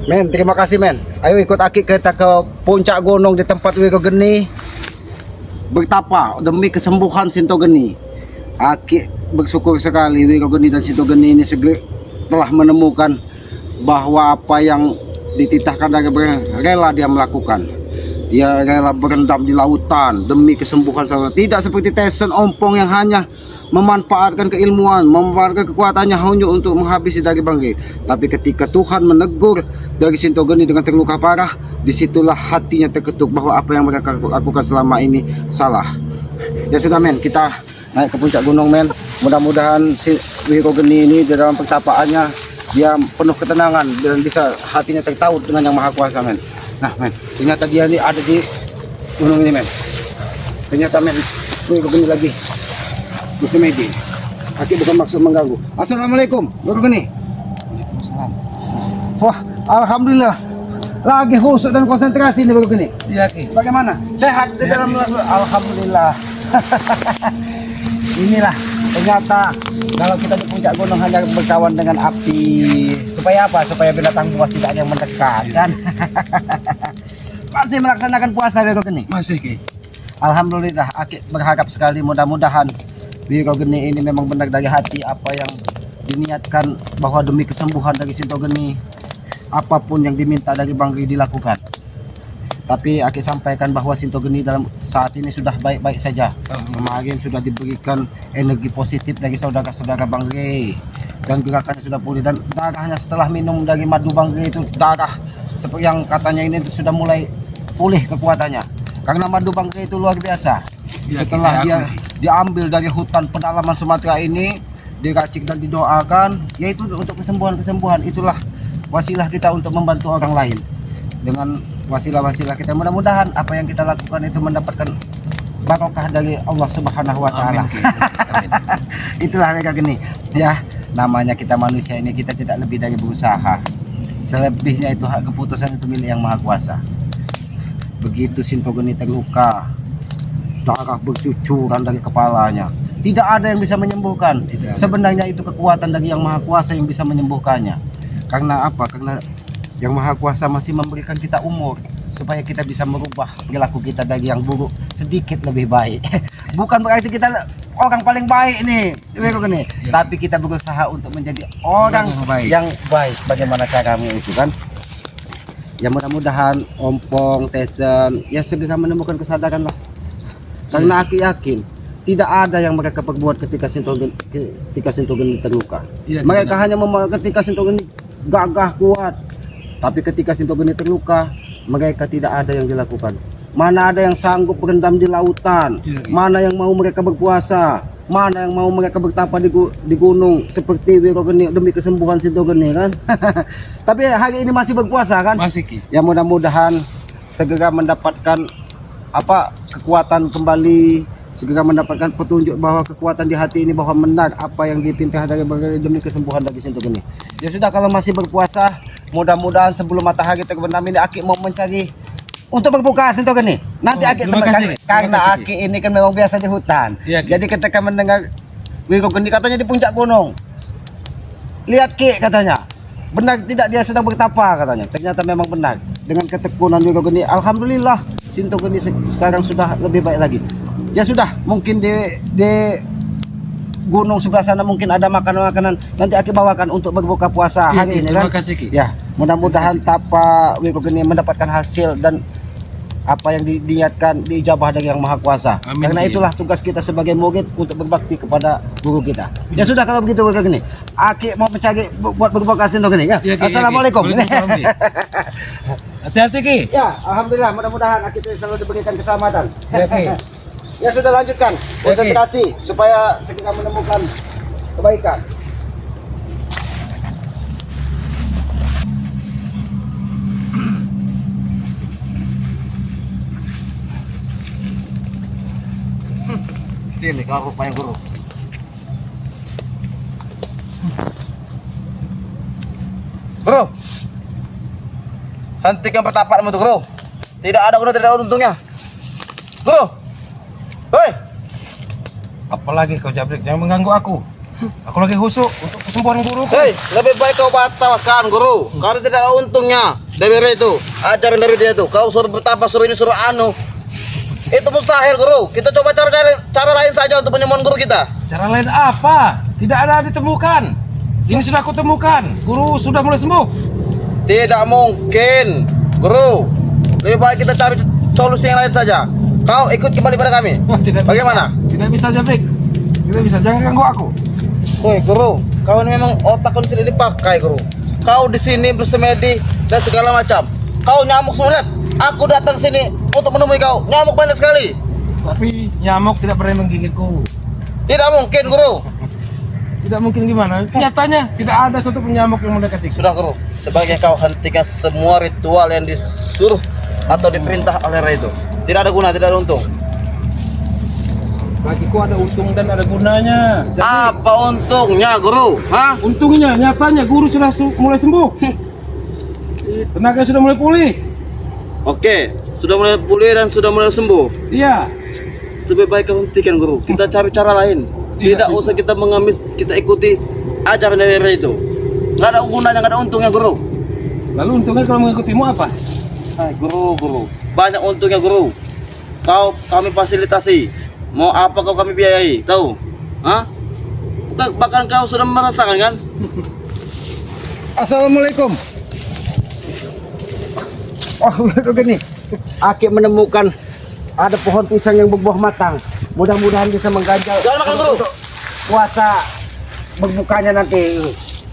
Men, terima kasih men. Ayo ikut Aki kita ke puncak gunung di tempat Wiko Geni. Bertapa demi kesembuhan Sinto Geni. Aki bersyukur sekali Wiko Geni dan Sinto Geni ini telah menemukan bahwa apa yang dititahkan dari rela dia melakukan. Dia rela berendam di lautan demi kesembuhan saudara. Tidak seperti Tyson Ompong yang hanya memanfaatkan keilmuan, memanfaatkan kekuatannya hanya untuk menghabisi daging bangkai. Tapi ketika Tuhan menegur dari Sinto Geni dengan terluka parah, disitulah hatinya terketuk bahwa apa yang mereka lakukan selama ini salah. Ya sudah men, kita naik ke puncak gunung men. Mudah-mudahan si Wiko Geni ini di dalam pertapaannya dia penuh ketenangan dan bisa hatinya tertaut dengan Yang Maha Kuasa men. Nah men, ternyata dia ini ada di gunung ini men. Ternyata men, Wiko Geni lagi bersemedi. Aki bukan maksud mengganggu. Assalamualaikum Wiko Geni. Waalaikumsalam. Wah, alhamdulillah. Lagi khusyuk dan konsentrasi nih Wiko Geni. Iya Ki. Bagaimana? Sehat segala melakukan. Alhamdulillah. Inilah ternyata kalau kita di puncak gunung hanya berkawan dengan api. Supaya apa? Supaya binatang buas tidak ada yang mendekat kan. Masih melaksanakan puasa Wiko Geni. Masih Ki. Alhamdulillah, Aki berharap sekali mudah-mudahan Wiko Geni ini memang benar dari hati apa yang diniatkan bahwa demi kesembuhan dari Sinto Geni, apapun yang diminta dari Bang Ri dilakukan. Tapi Aki sampaikan bahwa Sinto Geni dalam saat ini sudah baik-baik saja. Kemarin sudah diberikan energi positif dari saudara-saudara Bang Ri dan gerakannya sudah pulih, dan darahnya setelah minum dari madu Bang Ri itu darah seperti yang katanya ini sudah mulai pulih kekuatannya. Karena madu Bang Ri itu luar biasa. Ya, Setelah dia diambil dari hutan pedalaman Sumatera ini, diracik dan didoakan, yaitu untuk kesembuhan-kesembuhan. Itulah wasilah kita untuk membantu orang lain. Dengan wasilah-wasilah kita, mudah-mudahan apa yang kita lakukan itu mendapatkan barokah dari Allah Subhanahu wa taala. Itulah mereka gini. Ya, namanya kita manusia ini, kita tidak lebih dari berusaha. Selebihnya itu hak keputusan itu milik Yang Maha Kuasa. Begitu Sinto Geni terluka, darah bercucuran dari kepalanya, tidak ada yang bisa menyembuhkan. Sebenarnya itu kekuatan dari Yang Maha Kuasa yang bisa menyembuhkannya. Karena apa? Karena Yang Maha Kuasa masih memberikan kita umur supaya kita bisa merubah perilaku kita dari yang buruk sedikit lebih baik. Bukan berarti kita orang paling baik nih, tapi kita berusaha untuk menjadi orang yang baik. Bagaimana caranya itu kan? Ya mudah-mudahan Ompong, Tyson ya segera menemukan kesadaran lah. Karena Aki yakin tidak ada yang mereka perbuat ketika Sinto Geni terluka. Ya, mereka hanya ketika Sinto Geni gagah kuat. Tapi ketika Sinto Geni terluka, mereka tidak ada yang dilakukan. Mana ada yang sanggup berendam di lautan? Ya. Mana yang mau mereka berpuasa? Mana yang mau mereka bertapa di gunung seperti Wiko Geni demi kesembuhan Sinto Geni kan? Tapi hari ini masih berpuasa kan? Masih Ki. Ya mudah-mudahan segera mendapatkan apa kekuatan kembali, segera mendapatkan petunjuk bahwa kekuatan di hati ini bahwa benar apa yang diperintah dari Bang Ri demi kesembuhan dari Sinto Geni. Ya sudah, kalau masih berpuasa, mudah-mudahan sebelum matahari terbenam ini Aki mau mencari untuk berbuka Sinto Geni. Nanti Aki teman karena Aki ini kan memang biasa di hutan. Ya, jadi ketika mendengar Wiko Geni katanya di puncak gunung, lihat Ki katanya, benar tidak dia sedang bertapa katanya. Ternyata memang benar. Dengan ketekunan Wiko Geni, alhamdulillah Sinto Geni sekarang sudah lebih baik lagi. Ya sudah, mungkin di gunung sebelah sana mungkin ada makanan-makanan, nanti Aki bawakan untuk berbuka puasa hari ini kan. Terima kasih Ki. Ya, mudah-mudahan tapa Wiko Geni mendapatkan hasil dan apa yang diniatkan diijabah dari Yang Maha Kuasa. Amin, Karena Ki. itulah tugas kita sebagai murid untuk berbakti kepada guru kita. Ya sudah, kalau begitu Wiko Geni, Aki mau mencari buat berbuka Sinto Geni ya. Ya, Ki, Assalamualaikum. ya, Ki. Waalaikumsalam, Ki. Hati-hati Ki. Ya, alhamdulillah, mudah-mudahan Aki selalu diberikan keselamatan. Ya Ki. Ya sudah, lanjutkan konsentrasi supaya segera menemukan kebaikan. Sini kau rupanya guru. Guru, hentikan pertapaanmu tuh guru. Tidak ada untungnya. Guru, hoi. Apalagi kau Jabrik, jangan mengganggu aku. Aku lagi husuk untuk kesembuhan guru. Hei, lebih baik kau batalkan guru. Karena tidak ada untungnya dari itu. Ajaran dari dia itu. Kau suruh bertapa, suruh ini, suruh anu. Itu mustahil guru. Kita coba cara lain saja untuk menyembuhkan guru kita. Cara lain apa? Tidak ada ditemukan. Ini sudah aku temukan. Guru sudah mulai sembuh. Tidak mungkin guru. Lebih baik kita cari solusi yang lain saja. Kau ikut kembali pada kami. Tidak bisa. Bagaimana? Tidak bisa, Jabrik. Tidak bisa. Jangan ganggu aku. Woi guru, kau ini memang otak kau tidak dipakai guru. Kau di sini bersemedi dan segala macam. Kau nyamuk semua lihat. Aku datang sini untuk menemui kau. Nyamuk banyak sekali. Tapi nyamuk tidak pernah menggigitku. Tidak mungkin guru. Tidak mungkin gimana? Nyatanya tidak ada satu pun nyamuk yang mendekatiku. Sudah guru. Sebaiknya kau hentikan semua ritual yang disuruh atau diperintah oleh Rai itu. Tidak ada guna, tidak ada untung. Bagiku ada untung dan ada gunanya. Jadi, Apa untungnya guru? Hah? untungnya nyatanya guru sudah mulai sembuh. Tenaga sudah mulai pulih. Oke, sudah mulai pulih dan sudah mulai sembuh. Iya. Lebih baik kau hentikan guru. Kita cari cara lain. Tidak usah kita mengemis, kita ikuti ajaran dari Rai itu. Nggak ada gunanya, nggak ada untungnya guru. Lalu untungnya kalau mengikutimu apa? Hai guru. Banyak untungnya guru. Kami fasilitasi. Mau apa kau kami biayai? Tahu? Hah? Bahkan kau sudah merasakan kan? Assalamualaikum. Oh, begini. Aki menemukan ada pohon pisang yang berbuah matang. Mudah-mudahan bisa mengganjal Jangan makan guru. untuk puasa berbukanya nanti.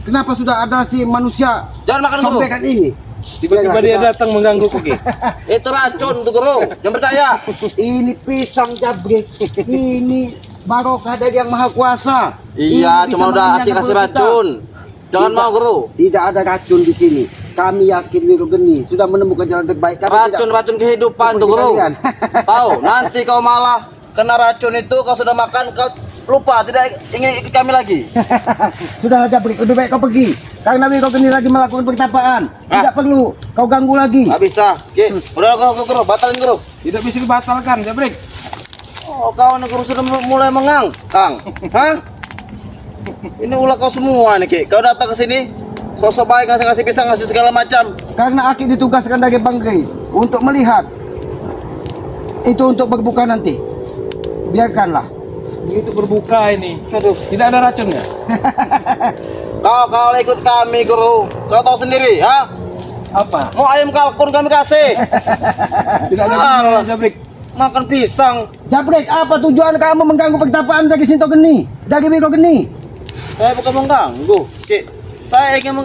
Kenapa sudah ada si manusia Jangan makan guru. sampaikan ini? Tiba-tiba dia datang mengganggu Ki. Itu racun tuh guru. Jangan percaya. Ini pisang Jabrik. Ini barokah dari yang maha kuasa. Iya, Ini bisa cuma udah mengenyangkan Aki kasih perut kita. racun. Jangan Tidak. mau guru. Tidak ada racun di sini. Kami yakin Wiro Geni sudah menemukan jalan terbaik. Kami tidak Racun kehidupan tuh seperti guru. kalian. Tahu? Nanti kau malah kena racun itu, kau sudah makan, kau lupa tidak ingin ikut kami lagi. Sudah Jabrik, lebih baik kau pergi. Karena Wiro Geni lagi melakukan pertapaan. Tidak perlu kau ganggu lagi. Nggak bisa. Ki, udah guru, batalin guru. Tidak bisa dibatalkan, Jabrik. Oh, kawan guru sudah mulai mengangkang. Hah? Ini ulah kau semua nih, Ki. Kau datang ke sini, sosok baik ngasih pisang, ngasih segala macam. Karena Aki ditugaskan dari Bangkei untuk melihat. Itu untuk berbuka nanti. Biarkanlah. Begitu berbuka ini. Aduh. Tidak ada racunnya. Kau ikut kami, guru. Kau tahu sendiri, ha? Apa? Mau ayam kalkun kami kasih. Tidak ada Ah, gunanya, Jabrik. Makan pisang. Jabrik, apa tujuan kamu mengganggu pertapaan dari Sinto Geni? Dari Wiro Geni? Saya bukan mengganggu, Ki. Saya ingin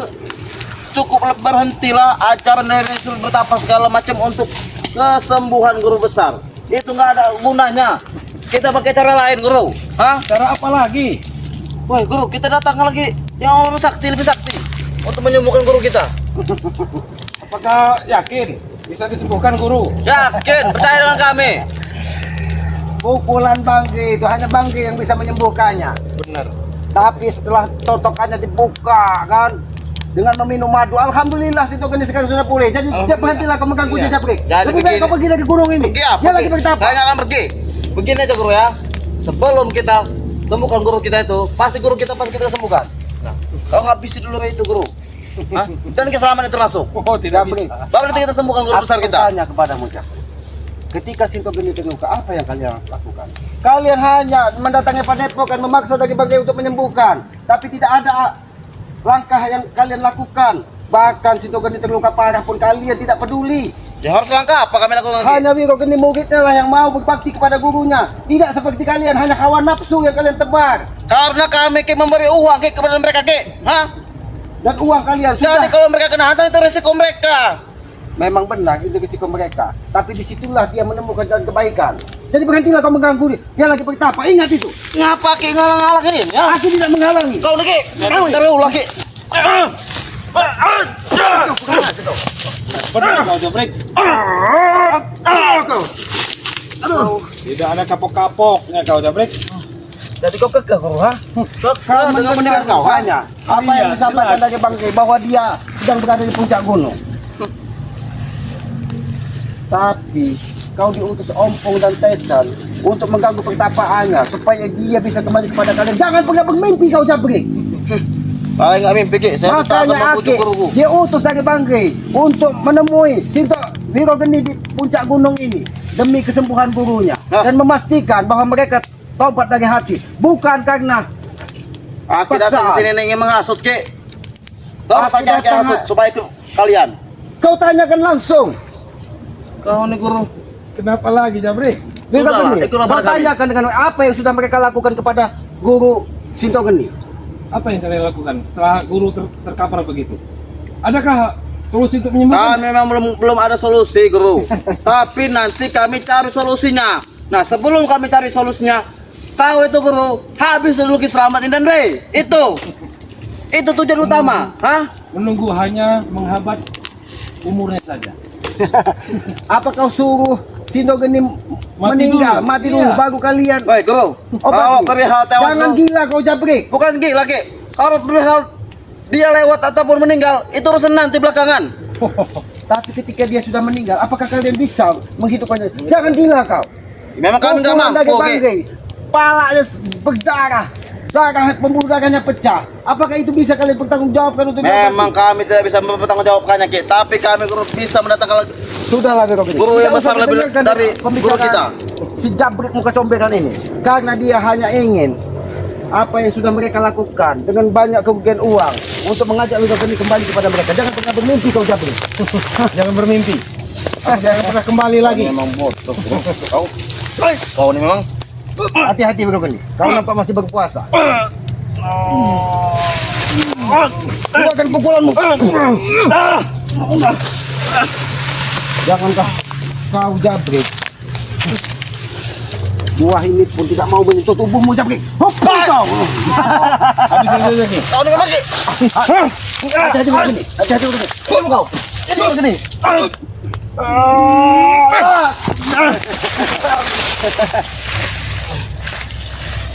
cukup berhentilah ajaran dari suruh bertapa segala macam untuk kesembuhan guru besar. Itu nggak ada gunanya. Kita pakai cara lain, guru. Hah? Cara apa lagi? Woi, guru, kita datang lagi yang lebih sakti untuk menyembuhkan guru kita. Apakah yakin bisa disembuhkan guru? Yakin, percaya dengan kami. Pukulan Bangkei itu hanya Bangkei yang bisa menyembuhkannya. Benar. Tapi setelah totokannya dibuka kan dengan meminum madu, alhamdulillah Sinto Geni sekarang sudah pulih. Jadi Alhamdulillah. berhentilah kau mengganggu Iya. dia, Jabrik. Jadi Lebih baik begini. kau pergi dari gunung ini. Pergi apa? Dia lagi bertapa. Saya nggak akan pergi. Begini aja guru ya. Sebelum kita sembuhkan guru kita itu, pasti kita sembuhkan. Nah, kau habisi dulu itu guru. Hah? Dan keselamatan itu masuk. Oh, tidak Jabrik. bisa. Baru nanti kita sembuhkan guru besar Aku kita. tanya kepadamu, Jabrik. Ketika Sinto Geni terluka, apa yang kalian lakukan? Kalian hanya mendatangi padepokan, memaksa dari Bangkei untuk menyembuhkan, tapi tidak ada langkah yang kalian lakukan. Bahkan Sinto Geni terluka parah pun kalian tidak peduli. Ya harus langkah apa kami lakukan lagi? Hanya Wiro Geni muridnya lah yang mau berbakti kepada gurunya. Tidak seperti kalian, hanya hawa nafsu yang kalian tebar. Karena kami Ki, memberi uang Ki, kepada mereka Ki. Hah? Dan uang kalian Jadi sudah. kalau mereka kena hantam itu resiko mereka. Memang benar itu risiko mereka. Tapi disitulah dia menemukan jalan kebaikan. Jadi berhentilah kau mengganggu dia. Dia lagi bertapa, ingat itu. Ngapa Ki ngalang-ngalangin ya? Aku tidak menghalangi. Kau lagi, kau cari ulah Ki. Benar kau, Jabrik. Aduh. Tidak ada kapok-kapoknya kau, Jabrik. Jadi kau kekeh guru, ha? Kekeh Kau dengan pendidikan mendengar kau, ha? hanya apa Iya, yang disampaikan jelas. dari Bangkei bahwa dia sedang berada di puncak gunung. Tapi kau diutus Ompong dan Tesan untuk mengganggu pertapaannya supaya dia bisa kembali kepada kalian. Jangan pernah bermimpi kau Jabrik. Baik enggak mimpi Ki, saya tetap akan Makanya membujuk Aki, guruku. dia utus dari Banggai untuk menemui Sinto Wirogeni di puncak gunung ini demi kesembuhan gurunya dan memastikan bahwa mereka taubat dari hati, bukan karena Aki datang ke sini ingin menghasut Ki. Kau Aki saja Aki datang- hasut supaya ikut kalian. kau tanyakan langsung. Kau nih guru. Kenapa lagi Jabri? Sudahlah, Wirogeni, ikutlah kau pada kami. tanyakan dengan apa yang sudah mereka lakukan kepada guru Sinto Geni. Apa yang kalian lakukan setelah guru terkapar begitu? Adakah solusi untuk menyembuhkan? Memang belum ada solusi guru. Tapi nanti kami cari solusinya. Nah sebelum kami cari solusinya, kau itu guru habis dulu Ki Slamet dan Rey. Itu tujuan utama. Hah? Menunggu hanya menghambat umurnya saja. Apa kau suruh Sinto Geni Mati meninggal, dulu. mati dulu Iya. baru kalian Baik guru. obati? Kalau perihal tewas Jangan guru- gila kau Jabrik. bukan gila Ki. Kalau perihal dia lewat ataupun meninggal itu urusan nanti belakangan. Tapi ketika dia sudah meninggal, apakah kalian bisa menghidupkannya? Jangan gila kau. Memang kami nggak Pukulan dari mampu Ki. Banggai, palanya berdarah, pembuluh darahnya pecah. Apakah itu bisa kalian bertanggungjawabkan untuk Memang kami tidak bisa mempertanggungjawabkannya Ki. Tapi kami guru bisa mendatangkan Sudahlah Wirogeni. Guru yang Tidak besar usah lebih dengarkan dari pembicaraan guru kita. Si Jabrik muka comberan ini, karena dia hanya ingin apa yang sudah mereka lakukan dengan banyak kerugian uang untuk mengajak Wirogeni kembali kepada mereka. Jangan pernah bermimpi kau Jabrik. Jangan bermimpi. Aku jangan pernah kembali lagi. Memang bodoh guru. Kau ini memang Hati-hati Wirogeni. Kau nampak masih berpuasa. Keluarkan pukulanmu. Jangankah kau Jabrik? Buah ini pun tidak mau menyentuh tubuhmu Jabrik. Hukum kau. Habisin saja Ki. kau ini lagi. Hati-hati Wirogeni. Hati-hati Wirogeni. Kau kau. Ini Wirogeni.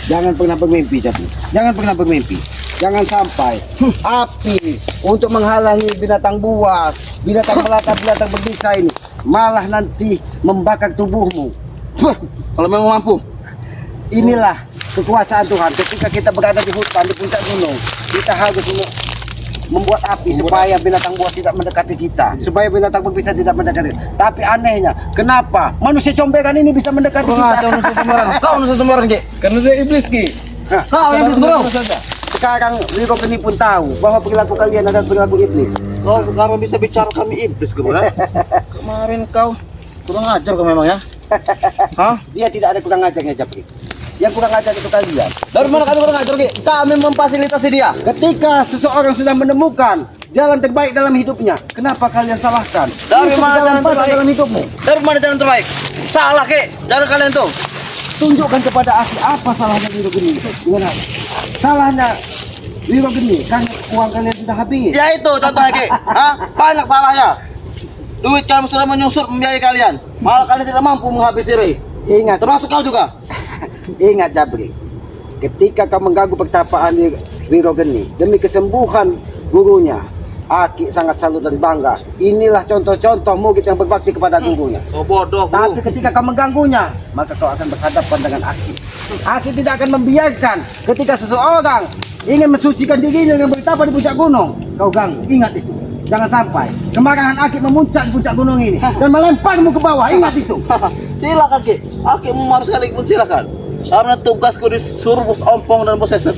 Jangan pernah bermimpi Jabrik. Jangan pernah bermimpi. Jangan sampai api untuk menghalangi binatang buas, binatang melata, binatang berbisa ini malah nanti membakar tubuhmu. Kalau memang mampu. Inilah kekuasaan Tuhan. Ketika kita berada di hutan, di puncak gunung, kita harus membuat api supaya binatang buas tidak mendekati kita, supaya binatang berbisa tidak mendekati. Tapi anehnya, kenapa manusia comberan ini bisa mendekati kita? Kau nusa sembarangan Ki. Karena dia iblis Ki. Kau yang Sabar guru. saja. Sekarang Wirogeni pun tahu bahwa perilaku kalian adalah perilaku iblis. Kau sekarang bisa bicara kami iblis guru ya. Kemarin kau kurang ajar kau memang ya. Hah? Dia tidak ada kurang ajarnya Jabrik. Yang kurang ajar itu kalian. Dari mana kami kurang ajar Ki? Kami memfasilitasi dia. Ketika seseorang sudah menemukan jalan terbaik dalam hidupnya, kenapa kalian salahkan? Dari Itu mana jalan pas terbaik? dalam hidupmu? Dari mana jalan terbaik? Salah Ki. Jalan kalian tuh. Tunjukkan kepada aku apa salahnya Wirogeni dengan aku. Salahnya Wirogeni karena uang kalian sudah habis. Ya itu contohnya Ki. Hah? Banyak salahnya. Duit kami sudah menyusut membiayai kalian. Malah kalian tidak mampu menghabisi Rey. Ingat, Termasuk kau juga. ingat Jabrik. Ketika kau mengganggu pertapaan Wirogeni demi kesembuhan gurunya, Aki sangat salut dan bangga. Inilah contoh-contoh murid yang berbakti kepada gurunya. Oh bodoh Tapi guru. ketika kau mengganggunya, maka kau akan berhadapan dengan Aki. Aki tidak akan membiarkan ketika seseorang ingin mensucikan dirinya dengan bertapa di puncak gunung. Kau ganggu, ingat itu. Jangan sampai kemarahan Aki memuncak di puncak gunung ini dan melemparmu ke bawah. Ingat itu. Silakan Ki. Aki mau harus sekalipun silakan. Karena tugasku disuruh bos ompong dan bos seset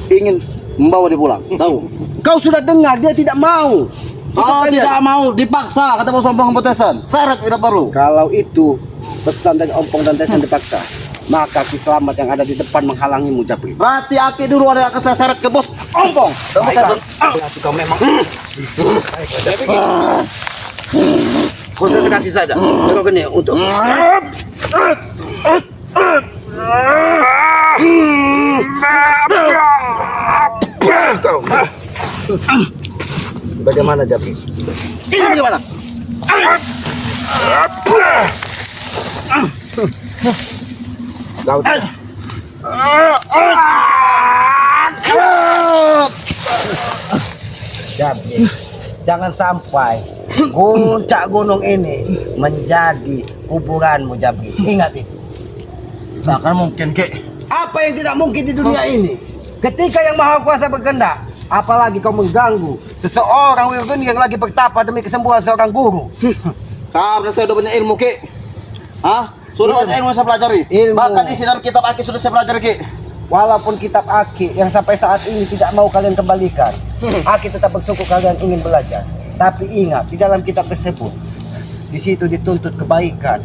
ingin membawa dia pulang. Tahu? Kau sudah dengar dia tidak mau. Kalau tidak mau dipaksa kata bos ompong kompetesan. Syarat tidak perlu. Kalau itu pesan dari Ompong dan Tesan dipaksa, maka Ki Slamet yang ada di depan menghalangimu Jabrik. Berarti Aki dulu ada akan saya seret ke bos ompong. Dan bos seset. Berarti kau memang konsentrasi saja. Wirogeni untuk bagaimana Jabrik? Ini gimana? Kau Jabrik, jangan sampai puncak gunung ini menjadi kuburanmu Jabrik. Ingat itu. Tak akan mungkin, Ki. Apa yang tidak mungkin di dunia ini? Ketika yang maha kuasa berkehendak, apalagi kau mengganggu seseorang Wirgun yang lagi bertapa demi kesembuhan seorang guru. Karena saya udah punya ilmu, Ki. Hah? Sudah banyak ilmu yang saya pelajari. Ilmu. Bahkan isi dalam kitab Aki sudah saya pelajari, Ki. Walaupun kitab Aki yang sampai saat ini tidak mau kalian kembalikan, Aki tetap bersyukur kalian ingin belajar. Tapi ingat, di dalam kitab tersebut, di situ dituntut kebaikan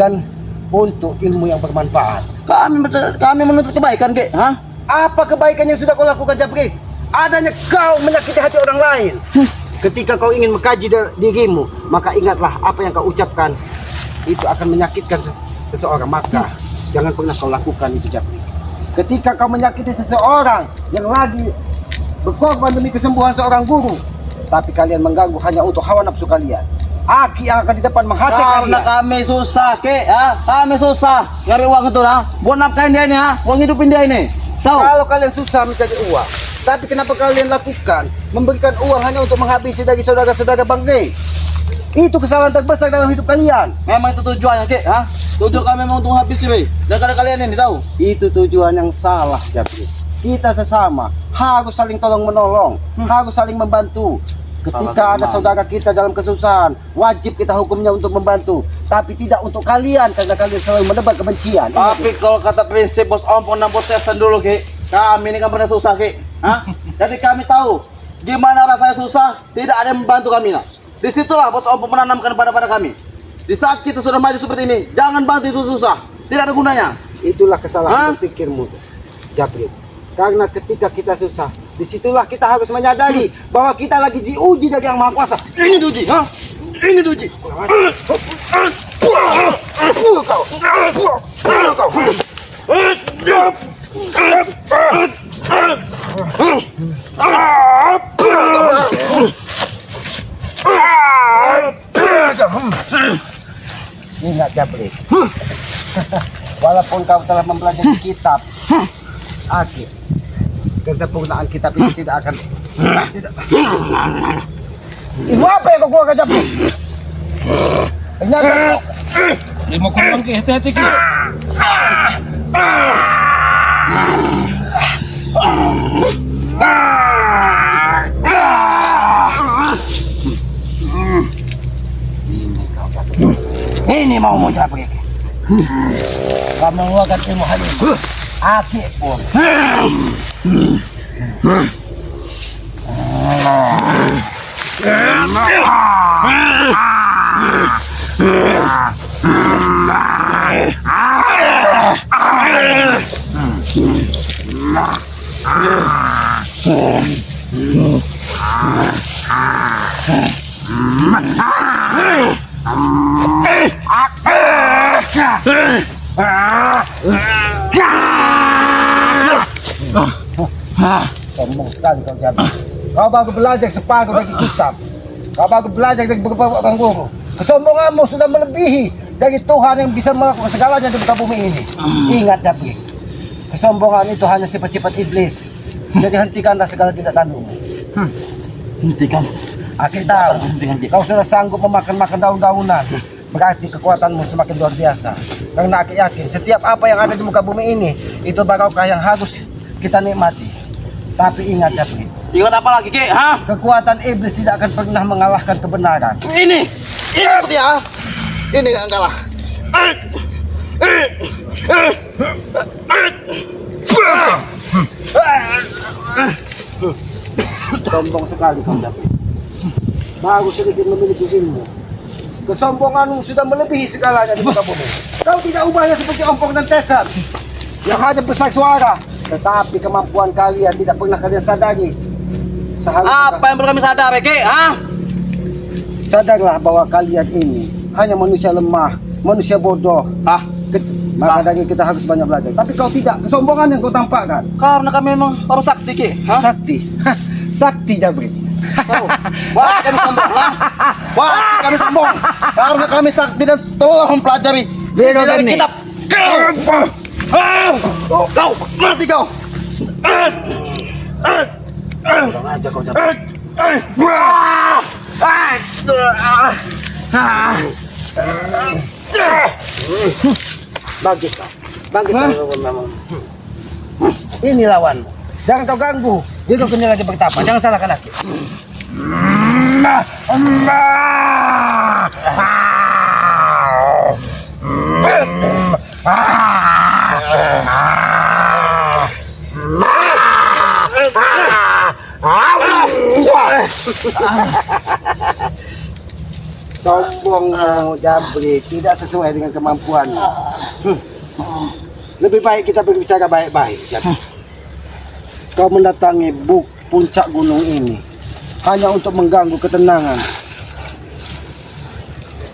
dan untuk ilmu yang bermanfaat. Kami menuntut kebaikan, Ki. Hah? Apa kebaikan yang sudah kau lakukan, Jabrik? Adanya kau menyakiti hati orang lain. Ketika kau ingin mengkaji dirimu, maka ingatlah apa yang kau ucapkan itu akan menyakitkan seseorang. Maka jangan pernah kau lakukan itu, Jabrik. Ketika kau menyakiti seseorang yang lagi berkorban demi kesembuhan seorang guru, tapi kalian mengganggu hanya untuk hawa nafsu kalian, Aki yang akan di depan menghajar Karena kalian. kami susah, Ki. Ha? Kami susah nyari uang itu, ha? Buat nafkahin dia ini, ha? Buat hidupin dia ini. Tahu? Kalau kalian susah mencari uang, tapi kenapa kalian lakukan memberikan uang hanya untuk menghabisi dari saudara-saudara bangkai? Itu kesalahan terbesar dalam hidup kalian. Memang itu tujuannya, Ki. Ha? Tujuan kami memang untuk habis, Ki. Dan kalian ini, tahu? Itu tujuan yang salah, Jabri. Kita sesama harus saling tolong menolong, harus saling membantu. Ketika ada saudara kita dalam kesusahan, wajib kita hukumnya untuk membantu, tapi tidak untuk kalian karena kalian selalu menebar kebencian. Tapi kalau kata prinsip bos ompong dan bos tesan dulu, Ki. Kami ini kan pernah susah, Ki. Hah? Jadi kami tahu gimana rasanya susah, tidak ada yang membantu kami, nah. Disitulah bos ompong menanamkan pada kami. Di saat kita sudah maju seperti ini, jangan bantu yang susah, tidak ada gunanya. Itulah kesalahan berpikirmu, Jabri. Karena ketika kita susah, disitulah kita harus menyadari bahwa kita lagi diuji dari Yang Maha Kuasa. Ini diuji, ha? Ini diuji. Ingat, Jabri. Walaupun kau telah mempelajari kitab Aki, kesempurnaan kitab itu tidak akan ilmu apa yang kau keluarkan, Jabri? Ternyata Ilmu kurang, Ki. Hati-hati, Ki. ini mau Jabri. Kau mengeluarkan ilmu halim Aki pun. Sombong sekali kau, Jabri. Kau baru belajar separuh dari kitab. Kau baru belajar dari beberapa orang guru. Kesombonganmu sudah melebihi dari Tuhan yang bisa melakukan segalanya di muka bumi ini. Ingat, Jabri. Kesombongan itu hanya sifat-sifat iblis. Jadi hentikanlah segala tidak tandukmu. Hentikan. Aku tahu, kau sudah sanggup memakan daun-daunan. Berarti kekuatanmu semakin luar biasa. Karena aku yakin setiap apa yang ada di muka bumi ini, itu barokah yang harus kita nikmati. Tapi ingat, Jabri, Ingat apa lagi, Ki? Ha? kekuatan iblis tidak akan pernah mengalahkan kebenaran. Ini dia, ha? Ini gak kalah. Sombong sekali kau, Jabri. Baru sedikit memiliki ilmu. Kesombonganmu sudah melebihi segalanya di muka bumi. Kau tidak ubahnya seperti Ompong dan Tesan yang hanya besar suara, tetapi kemampuan kalian tidak pernah kalian sadari. Apa yang perlu kami sadar, Ki? Ha? Sadarlah bahwa kalian ini hanya manusia lemah, manusia bodoh. Hah? Maka dari kita harus banyak belajar. Tapi kau tidak, kesombongan yang kau tampakkan. Karena kami memang para sakti, Ki. Ha? Sakti, sakti, Jabri. Tahu? Wah, kami sombong, ha? Wah, kami sombong. Karena kami sakti dan telah mempelajari Beda dari gani. kitab. Kau, mati kau. Kurang aja kau, Jabri. Bagus kau. Bangkit memang. Ini lawan. Jangan kau ganggu. Dia kau kena lagi bertapa. Jangan salahkan aku. Sombong Jabri, tidak sesuai dengan kemampuan. Lebih baik kita berbicara baik-baik. Jabri. Kau mendatangi puncak gunung ini hanya untuk mengganggu ketenangan.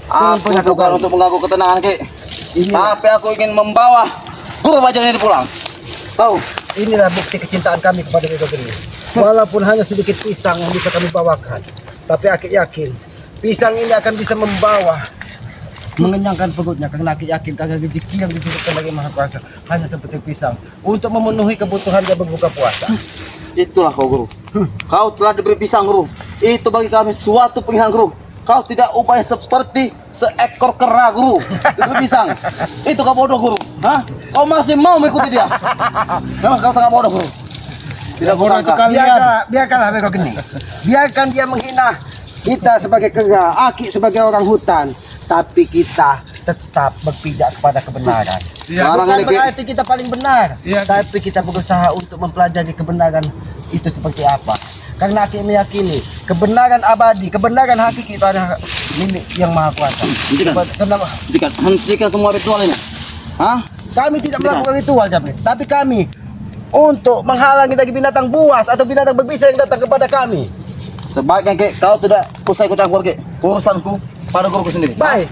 Aku bukan untuk mengganggu ketenangan, Ki. Tapi aku ingin membawa guru bajang ini pulang. Tahu? Inilah bukti kecintaan kami kepada Wiku Geni. Walaupun hanya sedikit pisang yang bisa kami bawakan, tapi aku yakin pisang ini akan bisa mengenyangkan perutnya, karena aku yakin karena rezeki yang dititipkan dari Maha Kuasa hanya seperti pisang untuk memenuhi kebutuhan dia berbuka puasa. Itulah kau, Guru. Kau telah diberi pisang, Guru. Itu bagi kami suatu penghinaan, Guru. Kau tidak upaya seperti seekor kera, Guru. Diberi pisang. Itu kau bodoh, Guru. Hah? Kau masih mau mengikuti dia? Memang kau sangat bodoh, Guru. Tidak bodoh itu Biarkanlah Wiku Geni. Biarkan dia menghina kita sebagai kera, Aki sebagai orang hutan, tapi kita tetap berpijak kepada kebenaran. Bukan berarti kita paling benar, tapi kita berusaha untuk mempelajari kebenaran itu seperti apa. Karena Aki meyakini kebenaran abadi, kebenaran hakiki itu adalah milik yang Maha Kuasa. Hentikan semua ritual ini. Hah? Kami tidak melakukan ritual, Jabri, tapi kami untuk menghalangi dari binatang buas atau binatang berbisa yang datang kepada kami. Sebaiknya, Ki, kau tidak usah ikut campur, Ki. Urusanku pada guruku sendiri. Baik.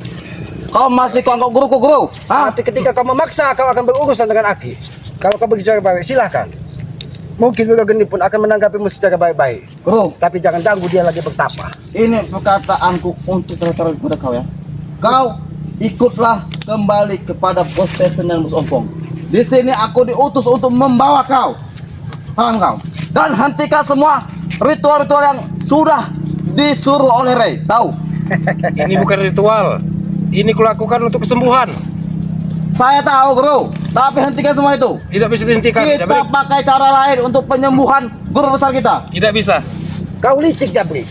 Kau masih kau anggap guruku, Guru. Hah? Tapi ketika kau memaksa, kau akan berurusan dengan Aki. Kalau kau berbicara baik, silahkan. Mungkin Wiku Geni pun akan menanggapimu secara baik-baik. Guru, Tapi jangan ganggu dia lagi bertapa. ini perkataanku untuk tertarik kepada kau, ya. Kau ikutlah kembali kepada bos Tesen dan bos Ompong. Di sini aku diutus untuk membawa kau. Paham kau? Dan hentikan semua ritual-ritual yang sudah disuruh oleh Rey. Tahu? Ini bukan ritual. Ini kulakukan untuk kesembuhan. Saya tahu, Guru. Tapi hentikan semua itu. Tidak bisa dihentikan. Kita Jabri. pakai cara lain untuk penyembuhan guru besar kita. Tidak bisa. Kau licik, Jabri.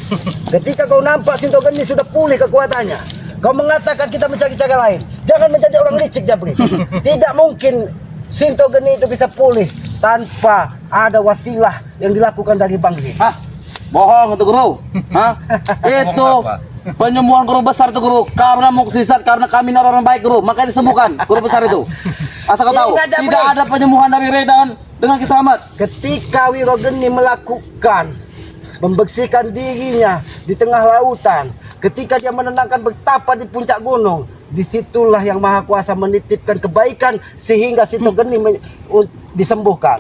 Ketika kau nampak Sinto Geni sudah pulih kekuatannya, kau mengatakan kita mencari cara lain. Jangan menjadi orang licik, Jabri. Tidak mungkin Sinto Geni itu bisa pulih tanpa ada wasilah yang dilakukan dari Bangli. Hah? Bohong itu, Guru. Hah? Itu penyembuhan guru besar itu, Guru. Karena mukjizat, karena kami ini orang baik, Guru. Makanya disembuhkan guru besar itu. Asal kau tahu, Ingat, Jabri. tidak ada penyembuhan dari Rey dengan Ki Slamet. Ketika Wiku Geni melakukan membersihkan dirinya di tengah lautan, ketika dia menenangkan betapa di puncak gunung, disitulah yang Maha Kuasa menitipkan kebaikan sehingga Sinto Geni disembuhkan.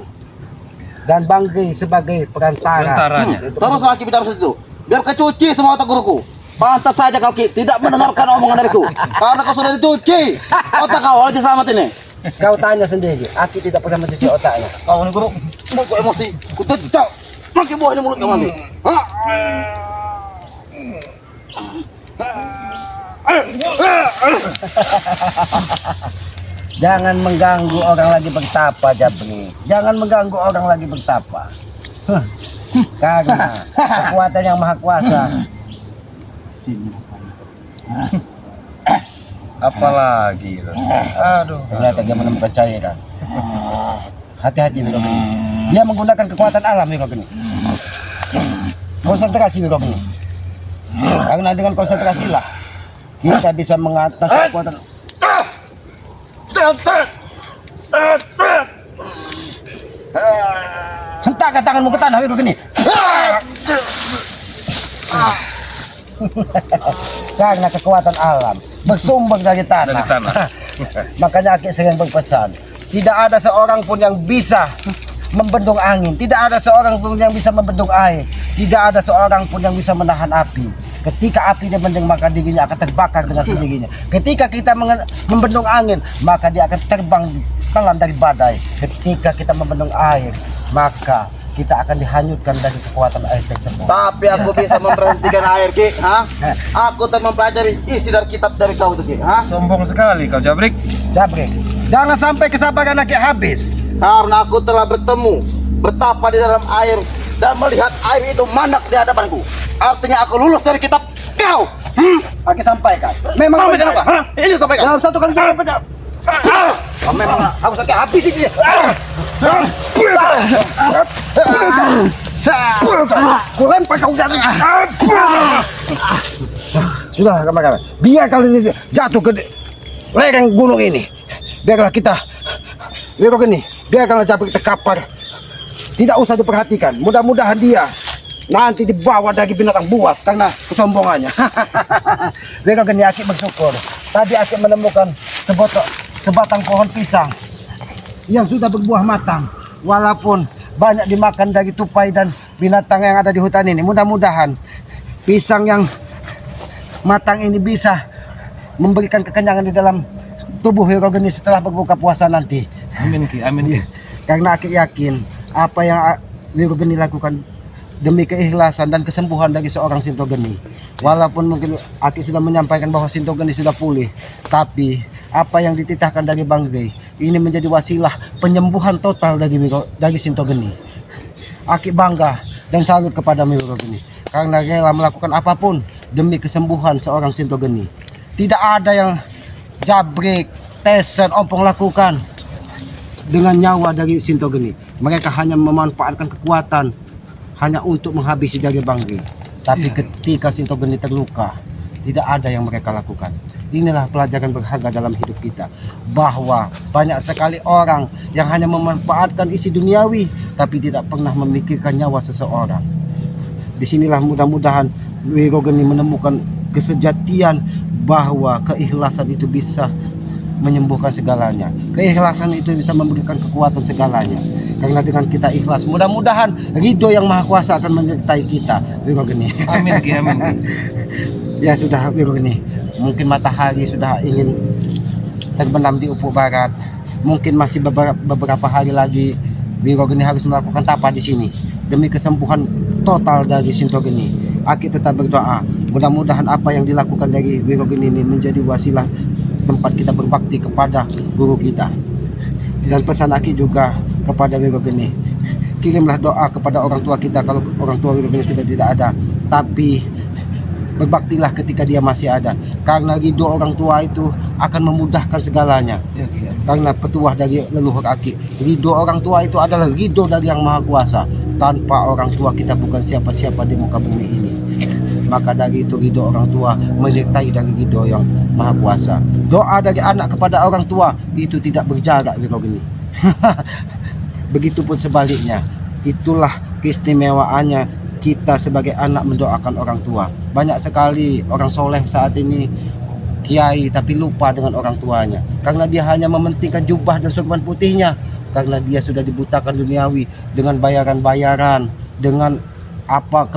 Dan Bangli sebagai Perantaranya. Terus lagi bicara seperti itu. Biar kecuci semua otak guruku. Pantas saja kau, Ki, tidak mendengarkan omongan dariku. Karena kau sudah dicuci otak kau oleh Ki Slamet ini. Kau tanya sendiri, Aki tidak pernah mencuci otaknya. Kau ini, Guru, mulut emosi. Ku tecak. Makin buah ini mulut kau nanti. Hah? Jangan mengganggu orang lagi bertapa, Jabri. Jangan mengganggu orang lagi bertapa. Karena kekuatan yang Maha Kuasa. Apalagi. Aduh. Ternyata dia menemukan cairan. Hati-hati, Wiku Geni. Dia menggunakan kekuatan alam, Wiku Geni. Konsentrasi, Wiku Geni. Karena dengan konsentrasilah kita bisa mengatasi kekuatan. Hentakkan tanganmu ke tanah, Wiku Geni. Karena kekuatan alam bersumber dari tanah. Dari tanah. Makanya Aki sering berpesan, tidak ada seorang pun yang bisa membendung angin, tidak ada seorang pun yang bisa membendung air, tidak ada seorang pun yang bisa menahan api. Ketika api dia mendeng, maka dirinya akan terbakar dengan sendirinya. Ketika kita membendung angin, maka dia akan terbang pelan dari badai. Ketika kita membendung air, maka kita akan dihanyutkan dari kekuatan air tersebut. Tapi aku bisa memberhentikan air, Ki. Hah? Aku telah mempelajari isi dari kitab dari kau itu, Ki. Hah? Sombong sekali kau, Jabrik. Jabrik, Jangan sampai kesabaran Aki habis. Karena aku telah bertemu betapa di dalam air dan melihat air itu manak di hadapanku. Artinya aku lulus dari kitab kau. Aki sampaikan. Memang Sampaikan apa? Hah? Ini sampaikan. dalam satu kali pecah. Memang harus Aki habis ini. Ku lempar kau jatuh. Sudah, kawan-kawan. Biar kalau ini jatuh ke lereng gunung ini. Biarlah kita biarkanlah jatuh kita kapal. Tidak usah diperhatikan. Mudah-mudahan dia nanti dibawa dari binatang buas karena kesombongannya. Biarkan ini Aki bersyukur. Tadi Aki menemukan sebatang pohon pisang yang sudah berbuah matang. Walaupun banyak dimakan dari tupai dan binatang yang ada di hutan ini. Mudah-mudahan pisang yang matang ini bisa memberikan kekenyangan di dalam tubuh Wirogeni setelah berbuka puasa nanti. Amin Ki, amin Ki. Karena Aki yakin apa yang Wirogeni lakukan demi keikhlasan dan kesembuhan dari seorang Sintogeni. Walaupun mungkin Aki sudah menyampaikan bahwa Sintogeni sudah pulih, tapi apa yang dititahkan dari Bang Rey ini menjadi wasilah penyembuhan total dari Sintogeni. Aki bangga dan salut kepada Wirogeni karena rela melakukan apapun demi kesembuhan seorang Sintogeni. Tidak ada yang Jabrik, Tesen, Ompong lakukan dengan nyawa dari Sintogeni. Mereka hanya memanfaatkan kekuatan hanya untuk menghabisi dari Bang Rey. Tapi ketika Sintogeni terluka, tidak ada yang mereka lakukan. Inilah pelajaran berharga dalam hidup kita, bahwa banyak sekali orang yang hanya memanfaatkan isi duniawi tapi tidak pernah memikirkan nyawa seseorang. Disinilah mudah-mudahan Wirogeni menemukan kesejatian bahwa keikhlasan itu bisa menyembuhkan segalanya. Keikhlasan itu bisa memberikan kekuatan segalanya. Karena dengan kita ikhlas, mudah-mudahan ridho yang maha kuasa akan menyertai kita, Wirogeni. Amin Ki, amin Ki. Ya sudah Wirogeni, mungkin matahari sudah ingin terbenam di ufuk barat. Mungkin masih beberapa hari lagi Wirogeni harus melakukan tapa di sini demi kesembuhan total dari Sintogeni. Aki tetap berdoa, mudah-mudahan apa yang dilakukan dari Wirogeni ini menjadi wasilah tempat kita berbakti kepada guru kita. Dan pesan Aki juga kepada Wirogeni, kirimlah doa kepada orang tua kita kalau orang tua Wirogeni sudah tidak ada, tapi berbaktilah ketika dia masih ada, karena ridho orang tua itu akan memudahkan segalanya. Ya, Ki, ya. Karena petuah dari leluhur Aki, ridho orang tua itu adalah ridho dari yang maha kuasa. Tanpa orang tua kita bukan siapa-siapa di muka bumi ini. Maka dari itu ridho orang tua menyertai dari ridho yang maha kuasa. Doa dari anak kepada orang tua itu tidak berjarak, Wirogeni. Begitupun sebaliknya. Itulah keistimewaannya kita sebagai anak mendoakan orang tua. Banyak sekali orang soleh saat ini kiai tapi lupa dengan orang tuanya, karena dia hanya mementingkan jubah dan sorban putihnya, karena dia sudah dibutakan duniawi dengan bayaran-bayaran, dengan apa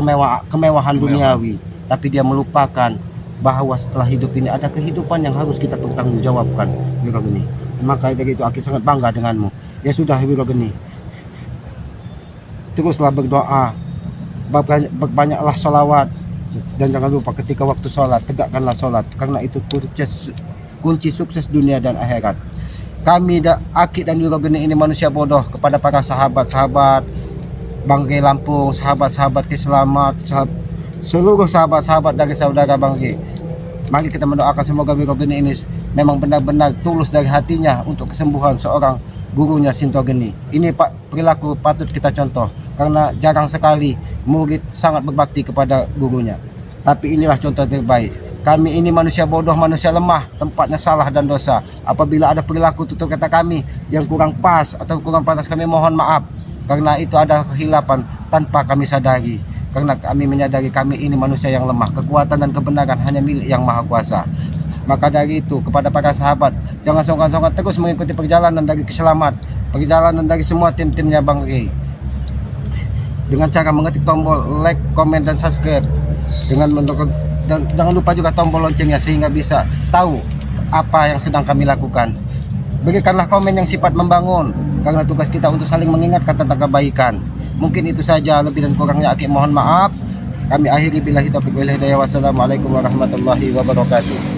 kemewahan duniawi, tapi dia melupakan bahwa setelah hidup ini ada kehidupan yang harus kita pertanggungjawabkan, Wirogeni. Maka dari itu Aki sangat bangga denganmu. Ya sudah Wirogeni, teruslah berdoa, berbanyaklah sholawat, dan jangan lupa ketika waktu sholat tegakkanlah sholat, karena itu kunci sukses dunia dan akhirat. Kami Aki dan Wirogeni ini manusia bodoh kepada para sahabat-sahabat Bang Rey Lampung, sahabat-sahabat Kiselamat, seluruh sahabat-sahabat dari saudara Bang Rey. Mari kita mendoakan semoga Wirogeni ini memang benar-benar tulus dari hatinya untuk kesembuhan seorang gurunya Sintogeni. Ini perilaku patut kita contoh, karena jarang sekali murid sangat berbakti kepada gurunya. Tapi inilah contoh terbaik. Kami ini manusia bodoh, manusia lemah, tempatnya salah dan dosa. Apabila ada perilaku tutur kata kami yang kurang pas atau kurang pantas, kami mohon maaf. Karena itu adalah kehilapan tanpa kami sadari. Karena kami menyadari kami ini manusia yang lemah. Kekuatan dan kebenaran hanya milik yang maha kuasa. Maka dari itu kepada para sahabat, jangan songkan-songkan terus mengikuti perjalanan dari Kiselamat, perjalanan dari semua tim-timnya Bang Rey, dengan cara mengetik tombol like, komen, dan subscribe. Dan jangan lupa juga tombol loncengnya sehingga bisa tahu apa yang sedang kami lakukan. Berikanlah komen yang sifat membangun, karena tugas kita untuk saling mengingatkan tentang kebaikan. Mungkin itu saja, lebih dan kurangnya Aki mohon maaf. Kami akhiri billahi taufiq wal hidayah. Wassalamualaikum warahmatullahi wabarakatuh.